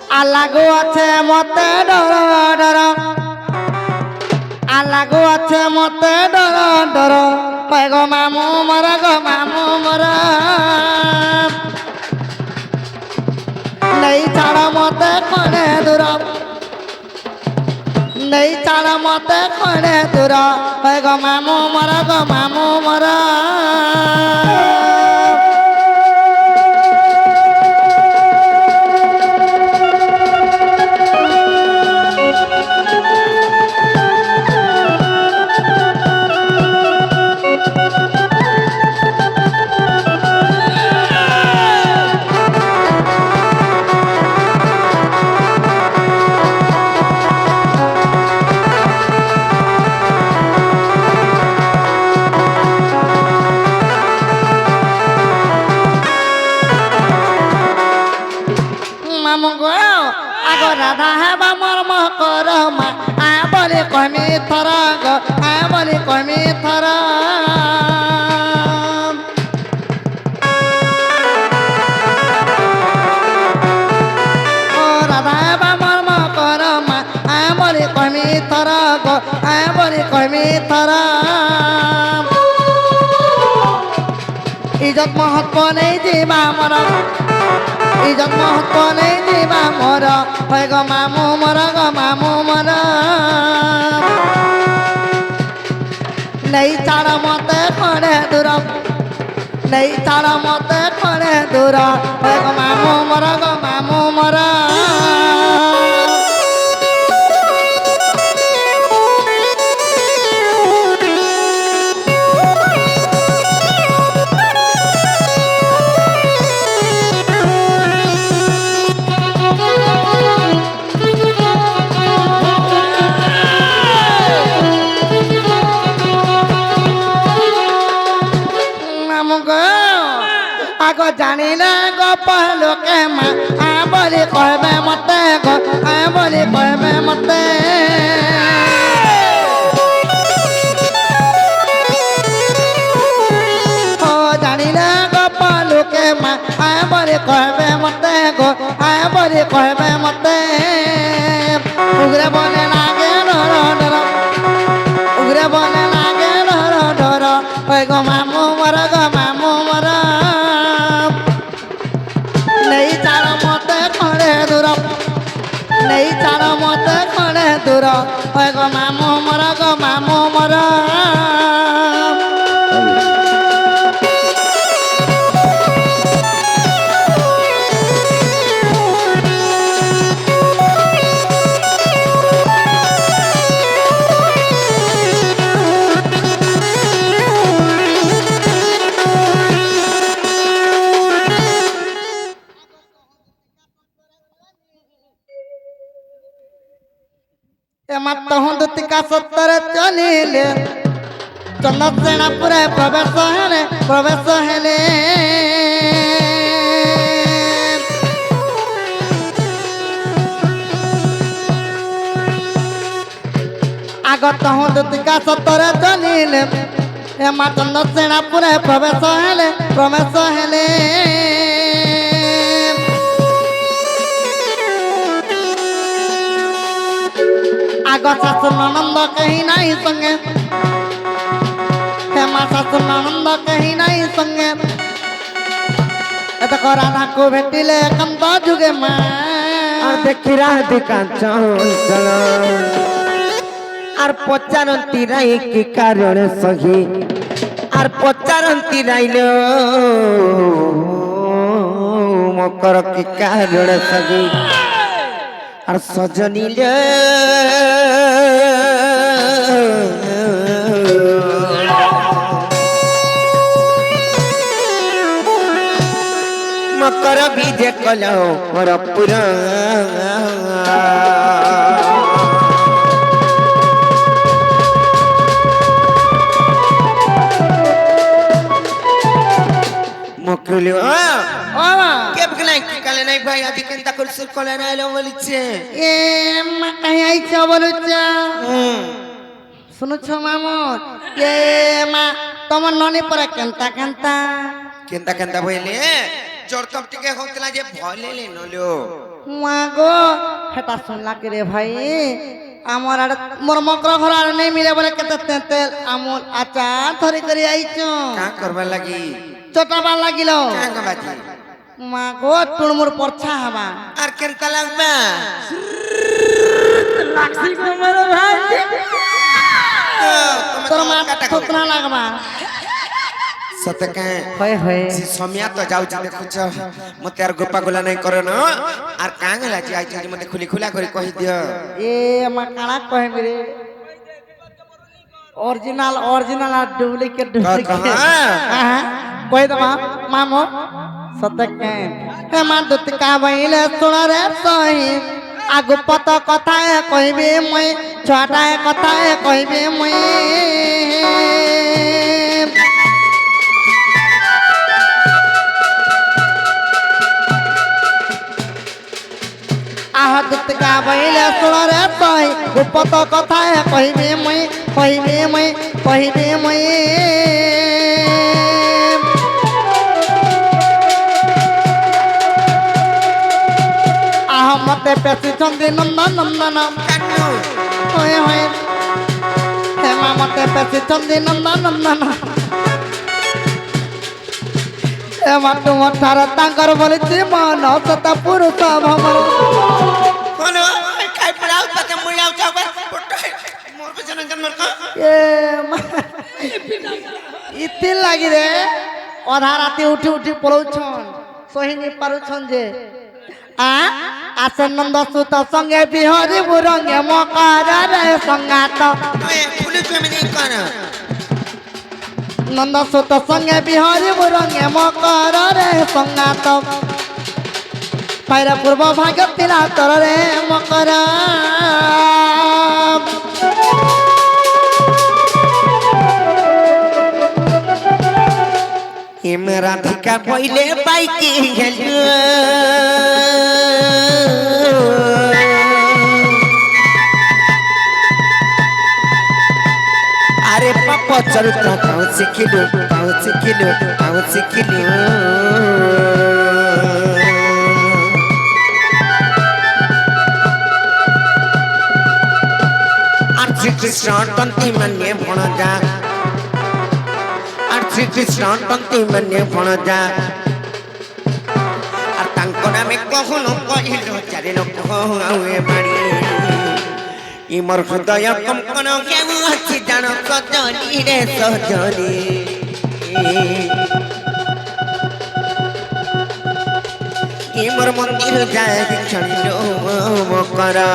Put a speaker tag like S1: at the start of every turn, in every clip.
S1: আলাগো আছে মতে ডর ডর আলাগো আছে মতে ডর ডর হয় গো মামু মর নেই ছাড়া মতে খড়ে দূর নেই ছাড়া মতে খড়ে দূর হয় গো মামু মর মামু গো আগ রাধা হেবা মর্ম কর মা আয় বলি কমি থর গো আয় বলি কমি থর ও রাধা হেবা মর্ম কর মা আয় বলি কমি থর গো আয় বলি কমি থর ইজত মহৎ নেই জীবা মর ইজত মহৎ নেই দিবা মর হয় গো মামু মর নেই ছাড়া মতে খড়ে দূর নেই ছাড়া মতে খড়ে দূর হয় গো মামু মর আগ জানিলে গো পহলোকে মা আয় বলি কহবে মতে গো আয় বলি কহবে মতে ও জানিলে গো পহলোকে মা আয় বলি কহবে মতে গো আয় বলি কহবে মতে উগরে বলে লাগে ডর ডর উগরে বলে লাগে ডর ডর ওই গো মামু মর নেই ছাড়া মতে খড়ে দূর নেই ছাড়া মতে খড়ে দূর হয় গো মামু মর মাত্র হুন্দুতিকা সত্তরে চলিলে চন্দ্রসেনাপুরে প্রবেশ হেলে আগত হুন্দুতিকা সত্তরে চলিলে মা চন্দ্রসেনাপুরে প্রবেশ হেলে আগ শাশুর ননন্দ কহি নাই সঙ্গে হেমা শাশুর ননন্দ কহি নাই সঙ্গে এত রাধাকু ভেটিলে একান্ত যুগে মা
S2: আর দেখি রাধিকা চঞ্চল আর পচারন্তি রাই কি কারণে সহি আর পচারন্তি রাইল মকর কি কারণে সহি আর সজনিলে মকর বিজে কল পুর মকরলি কালে নাই ভাই আদি কেনতা করছুর কলে নাইলো বলিছে
S1: এ মা কাই আইছ বলুছ শুনুছ মামুর এ মা তোমার ননি পরে কেনতা
S2: কেনতা কেনতা বইলে জোরতম টিকে হতলা যে ভলে লে নলো
S1: মা গো হেটা শুনলা কি রে ভাই আমার আর মোর মকর ঘর আর নেই মিলে বলে কেতে তেল আমুল আচার ধরে করে আইছো
S2: কা করবার লাগি
S1: চটাবার লাগিল
S2: কা গবাজি
S1: মা গো টুড়মুড় পরছা হবা
S2: আর কেনতা লাগবা
S1: লাগছি গো মেরে ভাই তোর মা ঠোকরা লাগবা
S2: সতে কা
S1: হয় হয়
S2: সে সমিয়া তো যাউছি দেখুছ মতে আর গোপা গুলা নাই করে না আর কাঙ্গলা যে আইছি মতে খুলি খুলা করে কহি দিও
S1: এ মা কানা কহে রে অরিজিনাল অরিজিনাল আর ডুপ্লিকেট ডুপ্লিকেট হ্যাঁ কই দমা মামো সতকে হে মা দুতি কা বাইলে সোনারে সহি আগু পত কথায় কইবে মই ছটায় কথায় কইবে মই আহা দুতি কা বাইলে সোনারে সহি গুপত কথায় কইবে মই কইবে মই কইবে মই মতে পেছি চন্দি নন্দন নন্দন
S2: কাটু
S1: হয়ে হয়ে হেমা মতে পেছি চন্দি নন্দন নন্দন হেমা তোমার তার তাঙ্কর বলেছি মন সত পুরুষ ভমর
S2: হলো খাই পড়াও তাতে মুড়াও চাবা মোর পেছনে জন্মর কা
S1: এ ইতি লাগি রে অধা রাতে উঠি উঠি পড়ৌছন সহিনি পারুছন যে আসেন নন্দ সুত সঙ্গে বিহরি বুরঙ্গে মকর রে সঙ্গাত
S2: ওই ফুলি ফ্যামিলি কোন
S1: নন্দ সুত সঙ্গে বিহরি বুরঙ্গে মকর রে সঙ্গাত পায়রা পূর্ব ভাগ্য তিলা তর রে মকর
S2: হিম রাধিকা বইলে বাইকে গেল আরে পাপ চরিত্র পাও শিখিলু আর শ্রীকৃষ্ণ তন্তি মানে ভণ যা আর শ্রীকৃষ্ণ তন্তি মানে ভণ যা আর তাঙ্ক নামে কখনো কহিল চারি লোক আউয়ে মারি ইমর হৃদয় কম্পন কেউ আছে জান সজনি রে সজনি ইমর মন্দির যায় ছড়িল মকরা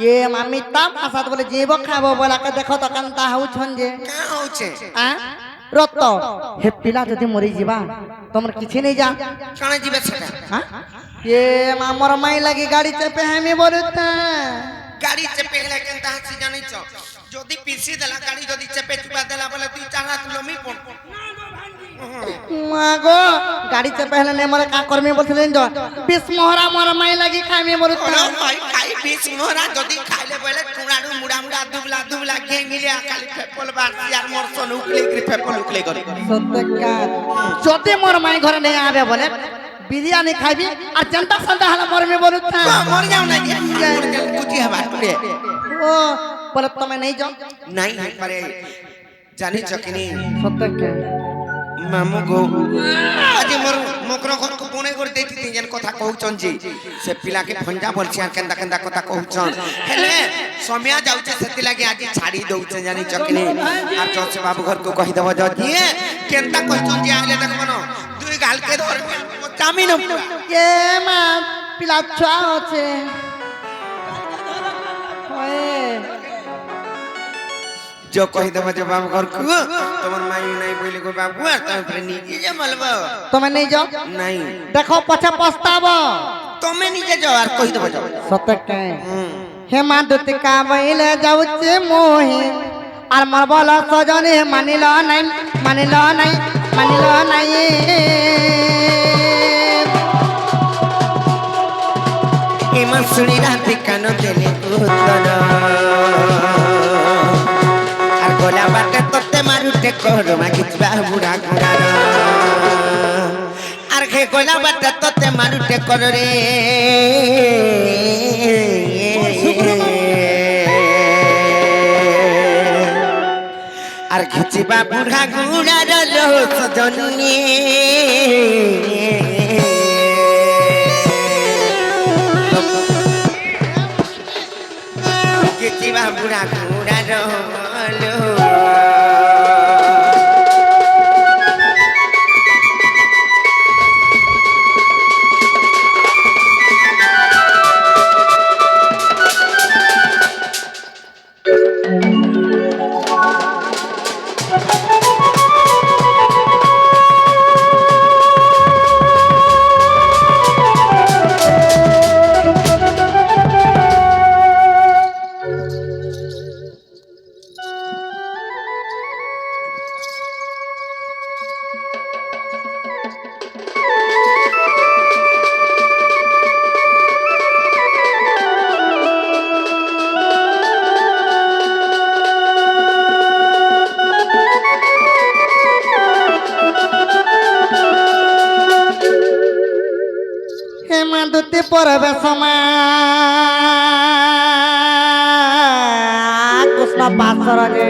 S1: ये मामी तब आसात बोले जीव खाबो बोला के देखो तो कंता हाउछन जे
S2: का होचे
S1: आ रत हे पिला जदी मरी जीवा तमर किछि नै जा
S2: कण जीवे छका
S1: हां ये मामर माई लगी गाड़ी चपे हमी बोलता
S2: गाड़ी चपे गला केनता हसी जानि छ जदी पीसी देला गाड़ी जदी चपे चुपा देला बोले तू चाहा तू लमी पन
S1: मागो गाड़ी चपे हले ने मरे का करमे बोलथले जो 20 मोहरा मोर माई लगी खामी बोलता
S2: भाई खाई 20 मोहरा जदी खाइले बोले कुड़ाडू मुडा मुडा दुबला दुबला के मिले खाली फेपल बार यार मोर सन उकले के फेपल उकले करे
S1: सत्यका जदी मोर माई घरे नै आबे बोले बिरयानी खाइबी और जनता संता हला मोर में बोलता
S2: मर जाओ ना कुछ हवा तुले
S1: ओ बोले तमे नहीं जाओ
S2: नहीं पारे जानी चकनी
S1: सत्यका
S2: मामू गो आज मोर मकर घर को कोने कर देती तीन जन कथा कहउचन जी से पिला के फंजा बलछिया केंदा केंदा कथा कहउचन हेले समिया जाउचे सेति लागे आज छाड़ी दउचे जानी चकनी आ चोचे बाबू घर को कहि दबो जदी केंदा कहउचन जी आले देखबनो दुई गाल के धर चामी न
S1: ये मा पिला छुआ होचे ओए
S2: जो कहि दबो जे बाबू घर को तमन माई नहीं बोले को बाबू तम फिर नीचे जे मलबो
S1: तमे नहीं जाओ
S2: नहीं
S1: देखो पछे पछताबो
S2: तमे नीचे जाओ और कहि दबो जाओ
S1: सत्यका हे मा दुतिका बइले जाउचे मोहि আর মর বল সজনে মানিল নাই মানিল নাই
S2: এমন শুনি রাতে কান দেলে উত্তর আর গোলা বাটে তোতে মারুটে কর মাগিবা বুড়া গুড়ার আর খে গোলা বাটে তোতে মারুটে কর রে আর খিচিবা বুড়া গুড়ার লো সজনী খিচিবা বুড়া গুড়ার লো
S1: হেমাদুতি পরবে সমা কৃষ্ণ পাঁচরে